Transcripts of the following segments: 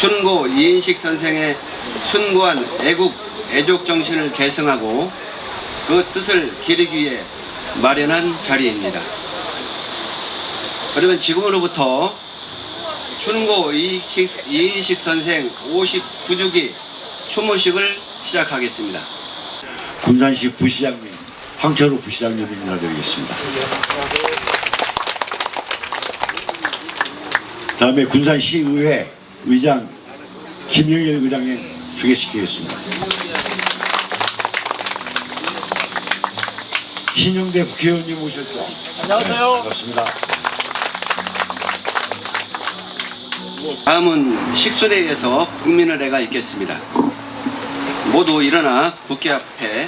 순고 이인식 선생의 숭고한 애국, 애족 정신을 계승하고 그 뜻을 기리기 위해 마련한 자리입니다. 그러면 지금으로부터 순고 이인식 선생 59주기 추모식을 시작하겠습니다. 군산시 부시장님, 황철우 부시장님 인사드리겠습니다. 다음에 군산시의회 의장 김영일 의장님 소개시키겠습니다. 신영대 국회의원님 오셨죠? 안녕하세요. 반갑습니다. 다음은 식순회에서 국민의례가 있겠습니다. 모두 일어나 국회 앞에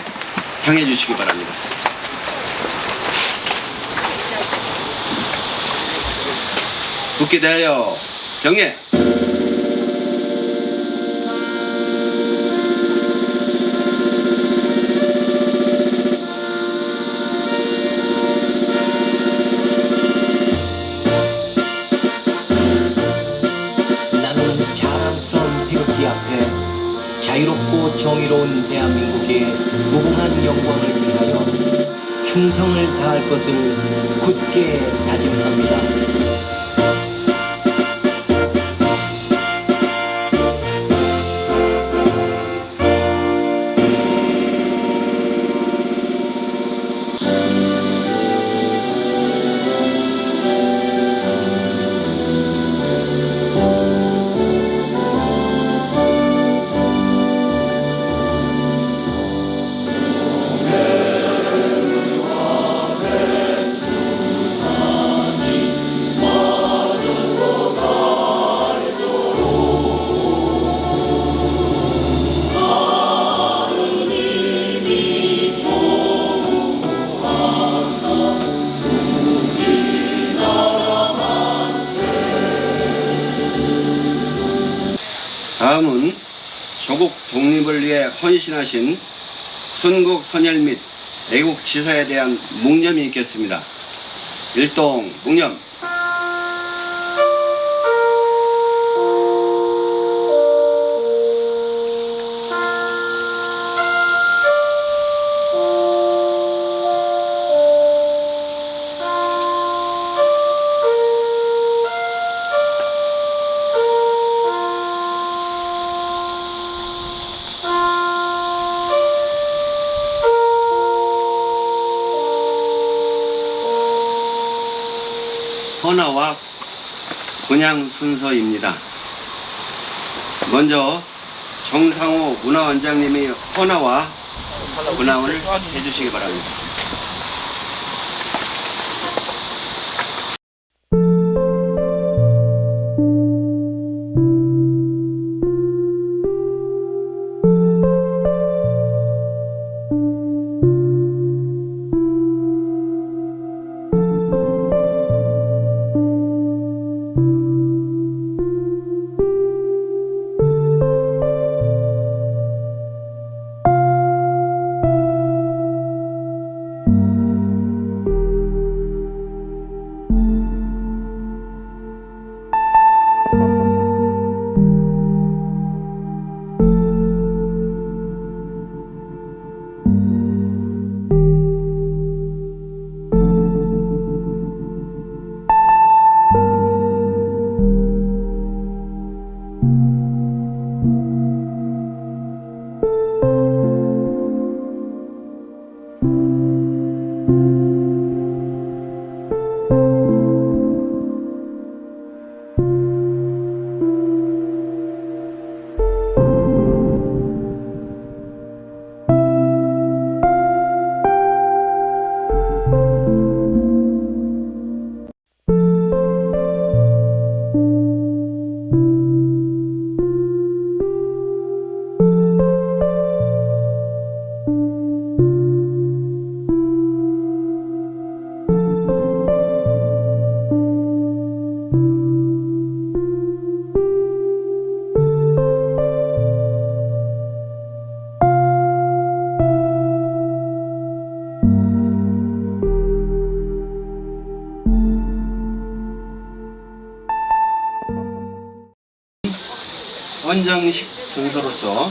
향해 주시기 바랍니다. 국회 대하여 경례. 나는 자랑스러운 태극기 앞에 자유롭고 정의로운 대한민국의 무궁한 영광을 위하여 충성을 다할 것을 굳게 다짐합니다. 다음은 조국 독립을 위해 헌신하신 순국 선열 및 애국 지사에 대한 묵념이 있겠습니다. 일동 묵념. 헌화와 분향 순서입니다. 먼저 정상호 문화원장님이 헌화와 분향을 해주시기 바랍니다. 헌정식 순서로서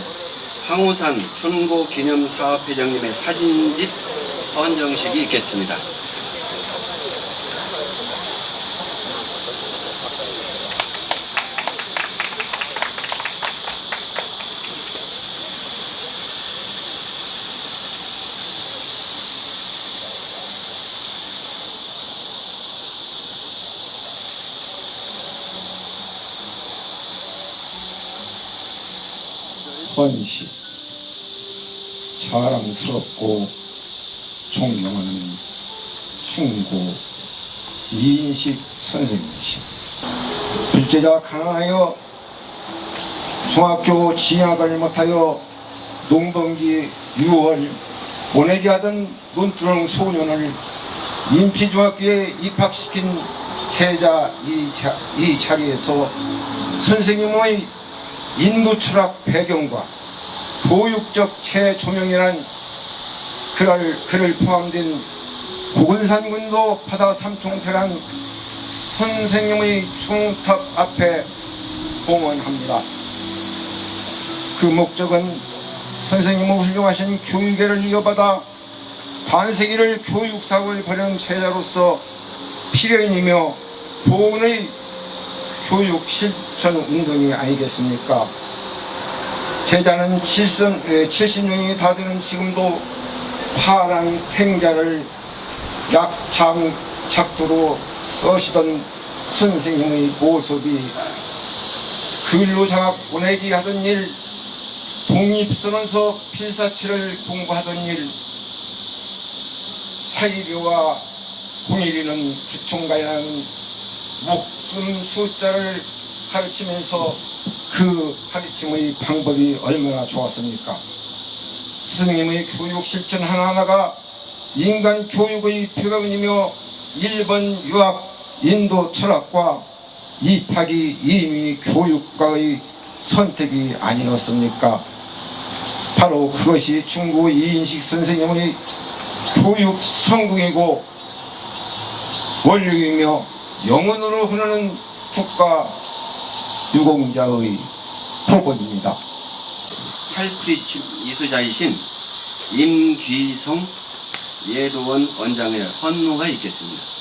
황우산 춘고기념사업회장님의 사진집 헌정식이 있겠습니다. 헌식, 자랑스럽고 존경하는 충고 이인식 선생님이십니다. 둘째자 가난하여 중학교 진학을 못하여 농번기 6월 보내게 하던 논두렁 소년을 인피중학교에 입학시킨 세자 이 자리에서 선생님의 인도 철학 배경과 교육적 재조명이란 그를 포함된 고근산군도 바다 삼총사란 선생님의 중탑 앞에 봉헌합니다. 그 목적은 선생님의 훌륭하신 교육계를 이어받아 반세기를 교육사업을 벌인 제자로서 필연이며 보훈의 교육 실천 운동이 아니겠습니까? 제자는 70년이 다 되는 지금도 파란 탱자를 약장 작두로 써시던 선생님의 모습이 글로 장학 보내기 하던 일, 독립선언서 필사치를 공부하던 일, 사이비와 공일이는 부총가라는 목숨 숫자를 가르치면서 그 가르침의 방법이 얼마나 좋았습니까? 스승님의 교육 실천 하나하나가 인간 교육의 표본이며 일본 유학, 인도 철학과 입학이 이미 교육과의 선택이 아니었습니까? 바로 그것이 중고 이인식 선생님의 교육 성공이고 원력이며 영원으로 흐르는 국가 유공자의 표본입니다. 칼프리츠 이수자이신 임귀성 예도원 원장의 헌무가 있겠습니다.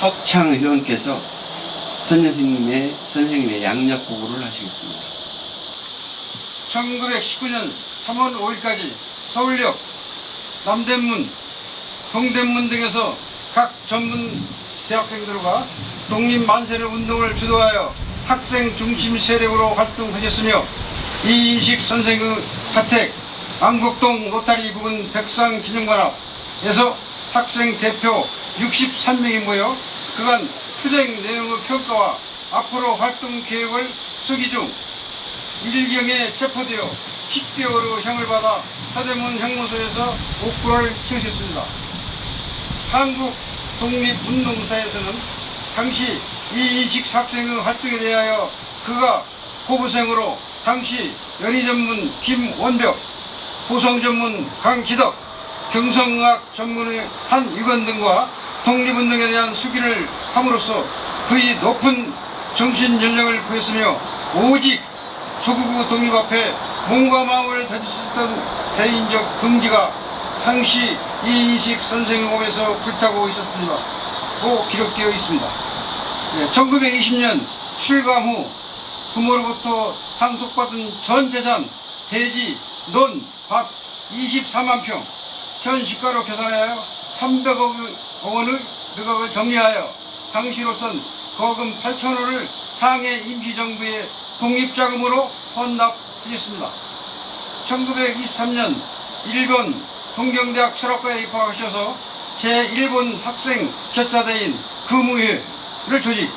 석창 의원께서 선생님의 양력 보고를 하시겠습니다. 1919년 3월 5일까지 서울역, 남대문, 동대문 등에서 각 전문 대학생들과 독립만세를 운동을 주도하여 학생 중심 세력으로 활동하셨으며 이인식 선생의 자택 안국동 로타리 부근 백상기념관앞에서 학생 대표 63명이 모여 그간 투쟁 내용의 평가와 앞으로 활동 계획을 수기 중 일경에 체포되어 10개월의 형을 받아 서대문 형무소에서 옥고를 치르셨습니다. 한국 독립운동사에서는 당시 이인식 학생의 활동에 대하여 그가 고부생으로 당시 연희전문 김원벽, 보성전문 강기덕, 경성의학 전문의 한유건 등과 독립운동에 대한 수기를 함으로써 그의 높은 정신연령을 구했으며 오직 조국의 독립 앞에 몸과 마음을 던졌던 대인적 긍지가 당시 이인식 선생의 몸에서 불타고 있었습니다.고 기록되어 있습니다. 1920년 출감 후 부모로부터 상속받은 전 재산, 대지, 논, 밭 24만 평, 현 시가로 계산하여 300억 원의 누각을 정리하여 당시로선 거금 8,000원을 상해 임시정부의 독립자금으로 헌납하셨습니다. 1923년 일본 동경대학 철학과에 입학하셔서 제1본 학생 결사대인 금우회를 조직,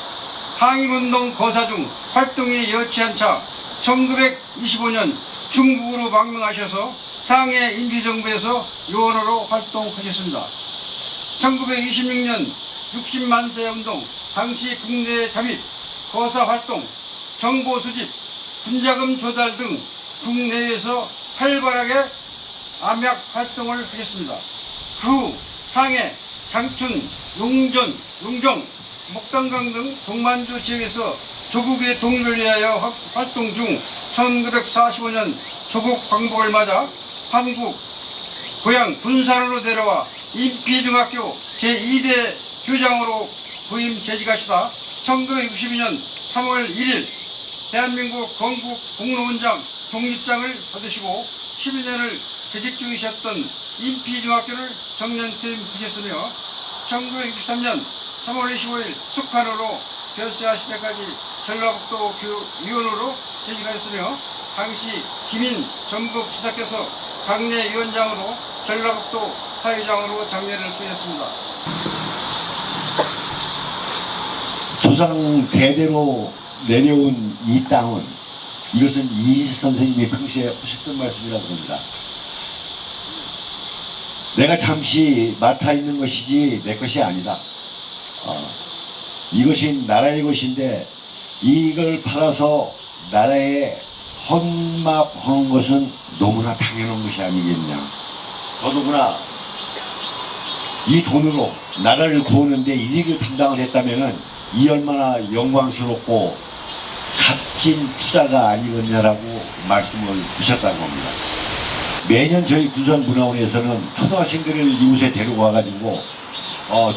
항일운동 거사 중 활동이 여치 않자 1925년 중국으로 망명하셔서 상해 임시정부에서 요원으로 활동하셨습니다. 1926년 60만세 운동, 당시 국내 잠입, 거사 활동, 정보 수집, 군자금 조달 등 국내에서 활발하게 암약 활동을 하셨습니다. 그 후 상해, 장춘, 용정, 목단강 등 동만주 지역에서 조국의 독립을 위하여 활동 중 1945년 조국 광복을 맞아 한국 고향 군산으로 내려와 인피중학교 제2대 교장으로 부임 재직하시다 1962년 3월 1일 대한민국 건국 공로원장 독립장을 받으시고 12년을 재직 중이셨던 인피중학교를 정년퇴임하셨으며 1963년 3월 25일 북한으로 결사하실 때까지 전라북도 교육위원으로 재직하셨으며 당시 김인 전북 지사께서 당내위원장으로 전라북도 사회장으로 장례를 수행했습니다. 조상 대대로 내려온 이 땅은 이것은 이희식 선생님이 평소에 하셨던 말씀이라고 합니다. 내가 잠시 맡아 있는 것이지 내 것이 아니다. 이것이 나라의 것인데 이걸 팔아서 나라에 헌납하는 것은 너무나 당연한 것이 아니겠냐. 더더구나 이 돈으로 나라를 구하는데 이익을 담당을 했다면은 이 얼마나 영광스럽고 값진 투자가 아니겠냐라고 말씀을 하셨다고 합니다. 매년 저희 군산문화원에서는 초등학생들을 이곳에 데려와가지고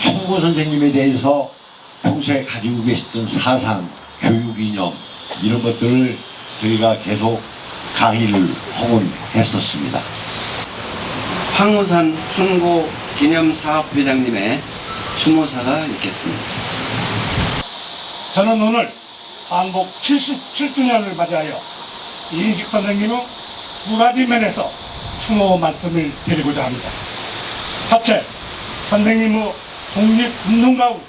충고 선생님에 대해서 평소에 가지고 계셨던 사상, 교육 이념 이런 것들을 저희가 계속 강의를 하곤 했었습니다. 황우산 훈고 기념사업회장님의 추모사가 있겠습니다. 저는 오늘 한국 77주년을 맞이하여 이인식 선생님의 두 가지 면에서 추모 말씀을 드리고자 합니다. 첫째, 선생님의 독립운동가의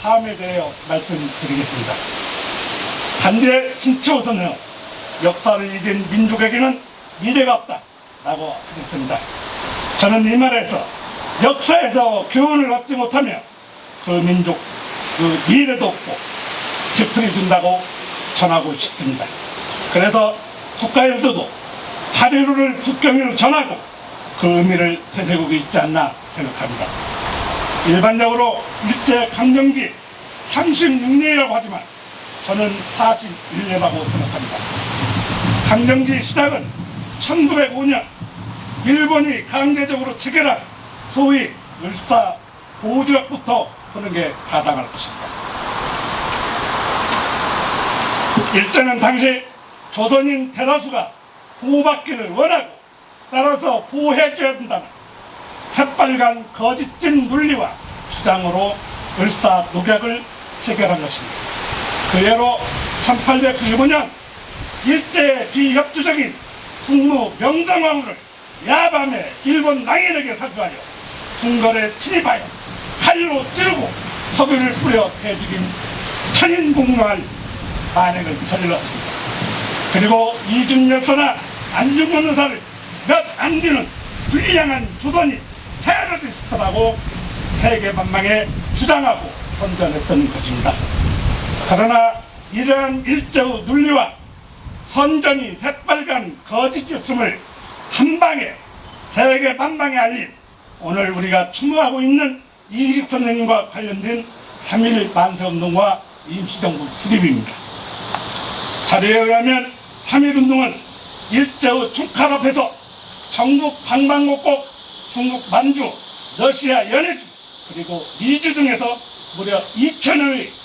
삶에 대하여 말씀드리겠습니다. 단재 신치호선은 역사를 잊은 민족에게는 미래가 없다라고 하셨습니다. 저는 이 말에서 역사에서 교훈을 얻지 못하면 그 민족 그 미래도 없고 뒤풀이 준다고 전하고 싶습니다. 그래서 국가에서도 발효를 국경을 전하고 그 의미를 되새기고 있지 않나 생각합니다. 일반적으로 일제강점기 36년이라고 하지만 저는 41년이라고 생각합니다. 강점기 시작은 1905년 일본이 강제적으로 체결한 소위 을사 보호구역부터 하는 게 타당할 것입니다. 일제는 당시 조선인 대다수가 보호받기를 원하고 따라서 보호해줘야 된다는 새빨간 거짓된 논리와 주장으로 을사 녹약을 체결한 것입니다. 그 예로 1895년 일제의 비협조적인 국무 명성황후를 야밤에 일본 낭인에게 사주하여 궁궐에 침입하여 칼로 찌르고 석유를 뿌려 대죽인 천인공노할 만행을 저질렀습니다. 그리고 이중열서나 안중근 의사를 몇 안 되는 불량한 조선이 테러리스트라고 세계만방에 주장하고 선전했던 것입니다. 그러나 이러한 일제의 논리와 선전이 새빨간 거짓이었음을 한방에 세계만방에 알린 오늘 우리가 추모하고 있는 이희식 선생님과 관련된 3.1 만세운동과 임시정부 수립입니다. 자료에 의하면 3.1운동은 일제의 총칼 앞에서 전국 방방곡곡, 중국 만주, 러시아 연해주, 그리고 미주 등에서 무려 2,000여의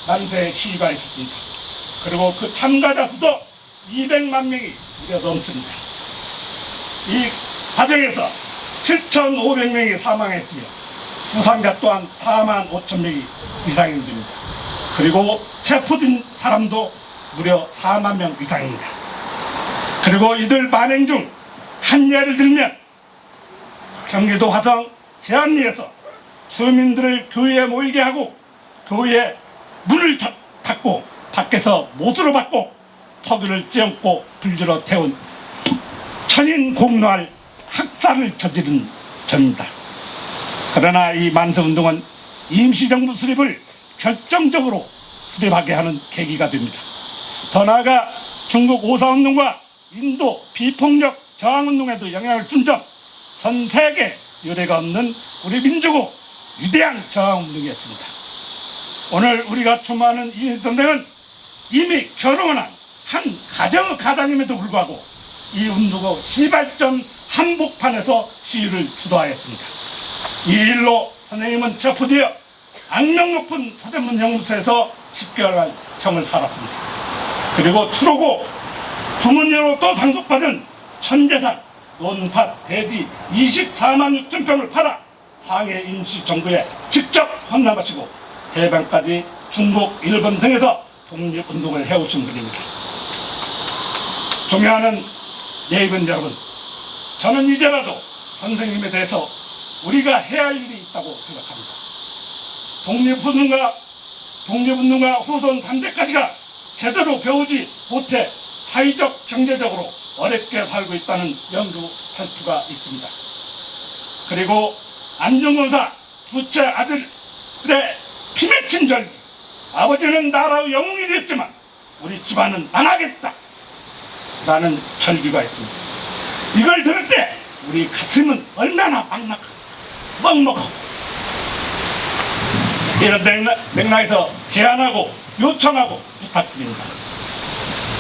만세 시위가 있었습니다. 그리고 그 참가자 수도 200만 명이 무려 넘습니다. 이 과정에서 7,500명이 사망했으며 부상자 또한 4만 5천 명이 이상이 됩니다. 그리고 체포된 사람도 무려 4만 명 이상입니다. 그리고 이들 만행 중 한 예를 들면 경기도 화성 제안리에서 주민들을 교회에 모이게 하고 교회 문을 닫고 밖에서 못으로 받고 터기를 찧고 불질러 태운 천인공노할 학살을 저지른 점입니다. 그러나 이 만세운동은 임시정부 수립을 결정적으로 수립하게 하는 계기가 됩니다. 더 나아가 중국 5.4운동과 인도 비폭력 저항운동에도 영향을 준 점, 전 세계 유례가 없는 우리 민족의 위대한 저항운동이었습니다. 오늘 우리가 추모하는 이 선생은 이미 결혼한 한 가정의 가장임에도 불구하고 이 운동의 시발점 한복판에서 시위를 주도하였습니다. 이 일로 선생님은 체포되어 악명 높은 서대문 형무소에서 10개월간 형을 살았습니다. 그리고 추로고 부문으로 또 상속받은 천재산, 논밭, 대지 24만 6천 평을 팔아 상해 임시정부에 직접 헌납하시고 해방까지 중국, 일본 등에서 독립운동을 해오신 분입니다. 존경하는 예의원 여러분, 저는 이제라도 선생님에 대해서 우리가 해야 할 일이 있다고 생각합니다. 독립운동가 후손 3대까지가 제대로 배우지 못해 사회적, 경제적으로 어렵게 살고 있다는 연구 발표가 있습니다. 그리고 안중근사 둘째 아들의 피맺힌 절기, 아버지는 나라의 영웅이 됐지만 우리 집안은 망하겠다 라는 절기가 있습니다. 이걸 들을 때 우리 가슴은 얼마나 먹먹하고 이런 맥락에서 제안하고 요청하고 부탁드립니다.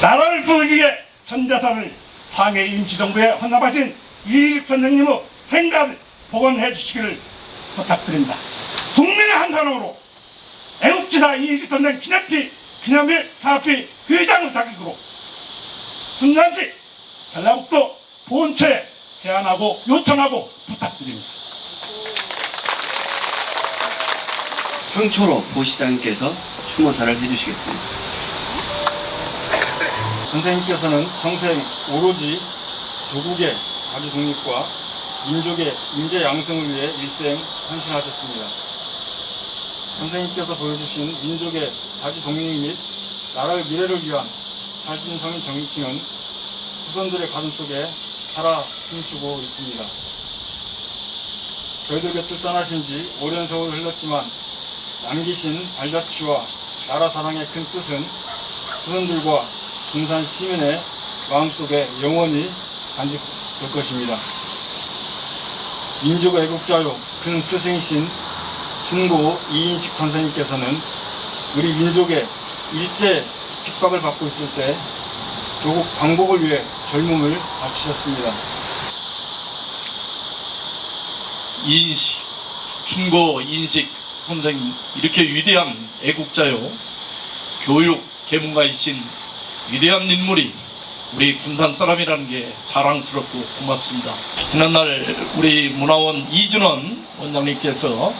나라를 부르기 위해 전재산을 상해 임시정부에 헌납하신 이희식 선생님의 생각을 복원해 주시기를 부탁드립니다. 국민의 한 사람으로 애국지사 이희식 선생 기념일 사업회 회장의 자격으로 순산시 전라북도 본처에 제안하고 요청하고 부탁드립니다. 황초로 보시장님께서 추모사를 해주시겠습니다. 선생님께서는 평생 오로지 조국의 자주 독립과 민족의 인재 양성을 위해 일생 헌신하셨습니다. 선생님께서 보여주신 민족의 자주 독립 및 나라의 미래를 위한 살신성인 정의팅은 후손들의 가슴속에 살아 숨쉬고 있습니다. 저희들 곁을 떠나신 지 오랜 세월이 흘렀지만 남기신 발자취와 나라 사랑의 큰 뜻은 후손들과 군산 시민의 마음속에 영원히 간직될 것입니다. 민족 애국자요 큰 스승이신 순고 이인식 선생님께서는 우리 민족의 일제 핍박을 받고 있을 때 조국 광복을 위해 젊음을 바치셨습니다. 이인식, 순고 이인식 선생님, 이렇게 위대한 애국자요 교육 계문가이신 위대한 인물이 우리 군산 사람이라는 게 자랑스럽고 고맙습니다. 지난날 우리 문화원 이준원 원장님께서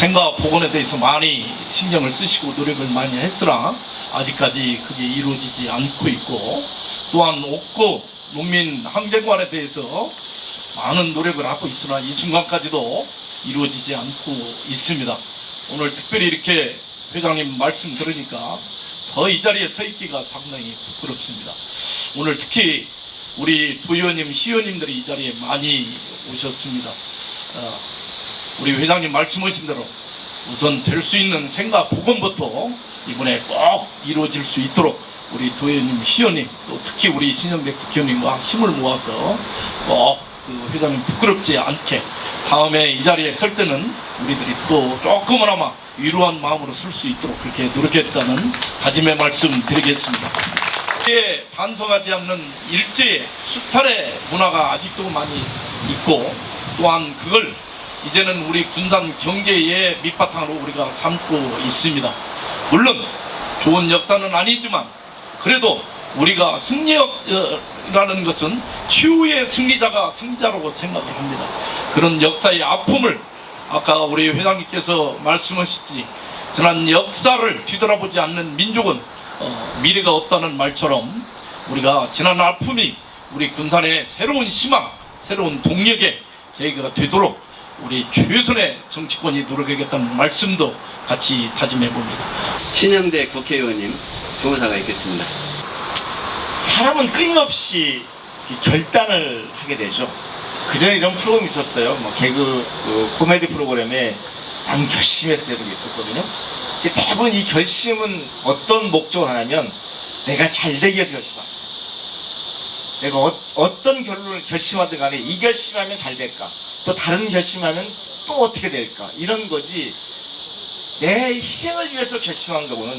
생가 복원에 대해서 많이 신경을 쓰시고 노력을 많이 했으나 아직까지 그게 이루어지지 않고 있고, 또한 옥고 농민 항쟁관에 대해서 많은 노력을 하고 있으나 이 순간까지도 이루어지지 않고 있습니다. 오늘 특별히 이렇게 회장님 말씀 들으니까 더 이 자리에 서 있기가 상당히 부끄럽습니다. 오늘 특히 우리 부의원님, 시의원님들이 이 자리에 많이 오셨습니다. 우리 회장님 말씀하신 대로 우선 될 수 있는 생가 복원부터 이번에 꼭 이루어질 수 있도록 우리 도의원님, 시의원님, 또 특히 우리 신영대 국회의원님과 힘을 모아서 꼭 그 회장님 부끄럽지 않게 다음에 이 자리에 설 때는 우리들이 또 조금이나마 위로한 마음으로 쓸 수 있도록 그렇게 노력했다는 다짐의 말씀 드리겠습니다. 이에 반성하지 않는 일제의 수탈의 문화가 아직도 많이 있고, 또한 그걸 이제는 우리 군산 경제의 밑바탕으로 우리가 삼고 있습니다. 물론 좋은 역사는 아니지만 그래도 우리가 승리라는 것은 최후의 승리자가 승자라고 생각을 합니다. 그런 역사의 아픔을 아까 우리 회장님께서 말씀하셨지 지난 역사를 뒤돌아보지 않는 민족은 미래가 없다는 말처럼 우리가 지난 아픔이 우리 군산의 새로운 희망, 새로운 동력의 계기가 되도록 우리 최선의 정치권이 노력하겠다는 말씀도 같이 다짐해 봅니다. 신영대 국회의원님 조사가 있겠습니다. 사람은 끊임없이 결단을 하게 되죠. 그전에 이런 프로그램이 있었어요. 뭐 개그 코미디 프로그램에 난 결심했을 때도 있었거든요. 대부분 이 결심은 어떤 목적을 하냐면 내가 잘되기 위해서 결심합니다. 내가 어떤 결론을 결심하든 간에 이 결심하면 잘 될까, 또 다른 결심하면 또 어떻게 될까, 이런 거지 내 희생을 위해서 결심한 경우는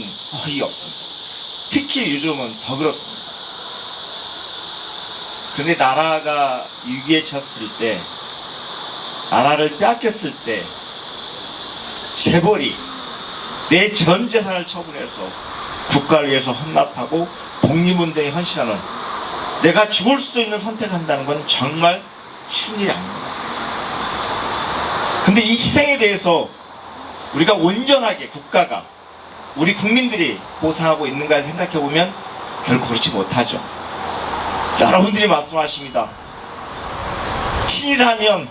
거의 없습니다. 특히 요즘은 더 그렇습니다. 근데 나라가 위기에 처했을 때, 나라를 빼앗겼을 때 재벌이 내 전 재산을 처분해서 국가를 위해서 헌납하고 독립운동에 헌신하는, 내가 죽을 수도 있는 선택한다는 건 정말 쉬운 일이 아닙니다. 근데 이 희생에 대해서 우리가 온전하게 국가가, 우리 국민들이 보상하고 있는가 생각해보면 결코 그렇지 못하죠. 여러분들이 말씀하십니다. 친일하면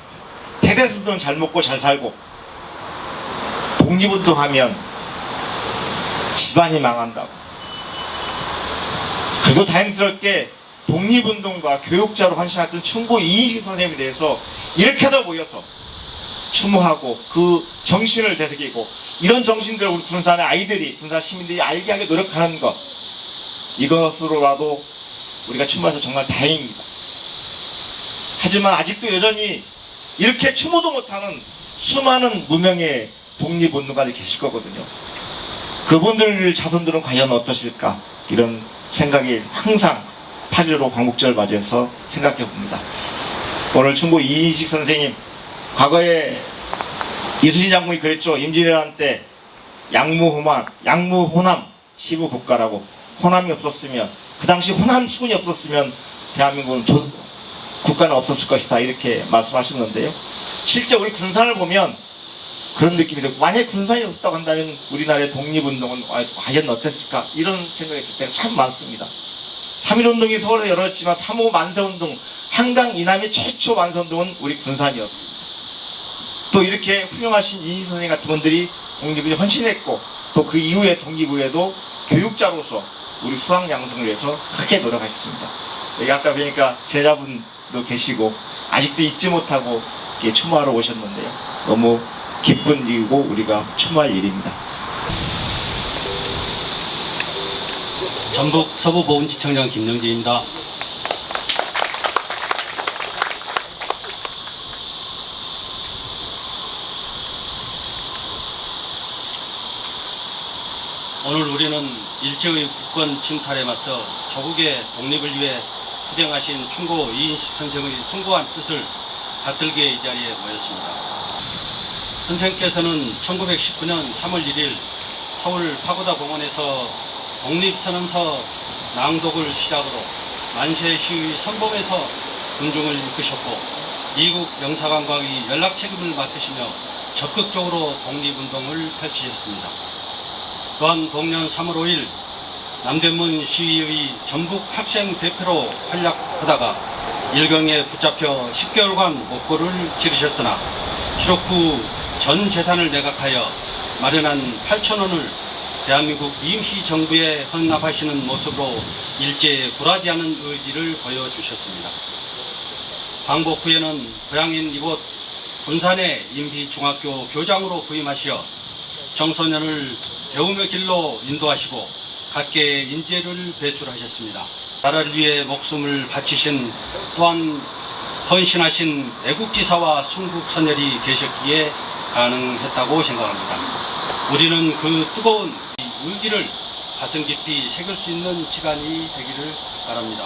대대수들은 잘 먹고 잘 살고, 독립운동하면 집안이 망한다고. 그래도 다행스럽게 독립운동가 교육자로 헌신했던 충고 이인식 선생님에 대해서 이렇게도 모여서 추모하고 그 정신을 되새기고, 이런 정신들을 우리 군산의 아이들이, 군산 시민들이 알게 하게 노력하는 것, 이것으로라도 우리가 추모해서 정말 다행입니다. 하지만 아직도 여전히 이렇게 추모도 못하는 수많은 무명의 독립운동가들이 계실 거거든요. 그분들 자손들은 과연 어떠실까, 이런 생각이 항상 8.15 광복절 맞이해서 생각해 봅니다. 오늘 충고 이인식 선생님, 과거에 이순신 장군이 그랬죠. 임진왜란 때 양무호남 시부국가라고. 호남이 없었으면, 그 당시 호남 수군이 없었으면 대한민국은 국가는 없었을 것이다, 이렇게 말씀하셨는데요. 실제 우리 군산을 보면 그런 느낌이 들고, 만약에 군산이 없다고 한다면 우리나라의 독립운동은 과연 어땠을까, 이런 생각이 들 때가 참 많습니다. 3.1운동이 서울에 열었지만 3.5 만세운동, 한강 이남의 최초 만세운동은 우리 군산이었습니다. 또 이렇게 훌륭하신 이인식 선생님 같은 분들이 독립을 헌신했고, 또 그 이후에 독립 후에도 교육자로서 우리 수학 양성을 위해서 크게 노력하셨습니다. 여기 아까 보니까 제자분도 계시고 아직도 잊지 못하고 이렇게 추모하러 오셨는데요. 너무 기쁜 일이고 우리가 추모할 일입니다. 전북 서부보훈지청장 김영진입니다. 오늘 우리는 일제의 국권 침탈에 맞서 조국의 독립을 위해 희생하신 충고 이인식 선생의 숭고한 뜻을 받들게 이 자리에 모였습니다. 선생께서는 1919년 3월 1일 서울 파고다 공원에서 독립선언서 낭독을 시작으로 만세 시위 선봉에서 군중을 이끄셨고, 미국 영사관과의 연락 책임을 맡으시며 적극적으로 독립운동을 펼치셨습니다. 또한 동년 3월 5일 남대문 시위의 전북 학생 대표로 활약하다가 일경에 붙잡혀 10개월간 목골을 지르셨으나 추록 후 전 재산을 매각하여 마련한 8,000원을 대한민국 임시정부에 헌납하시는 모습으로 일제에 굴하지 않은 의지를 보여주셨습니다. 광복 후에는 고향인 이곳 군산의 임시중학교 교장으로 부임하시어 청소년을 배움의 길로 인도하시고 각계의 인재를 배출하셨습니다. 나라를 위해 목숨을 바치신, 또한 헌신하신 애국지사와 순국선열이 계셨기에 가능했다고 생각합니다. 우리는 그 뜨거운 의지를 가슴 깊이 새길 수 있는 시간이 되기를 바랍니다.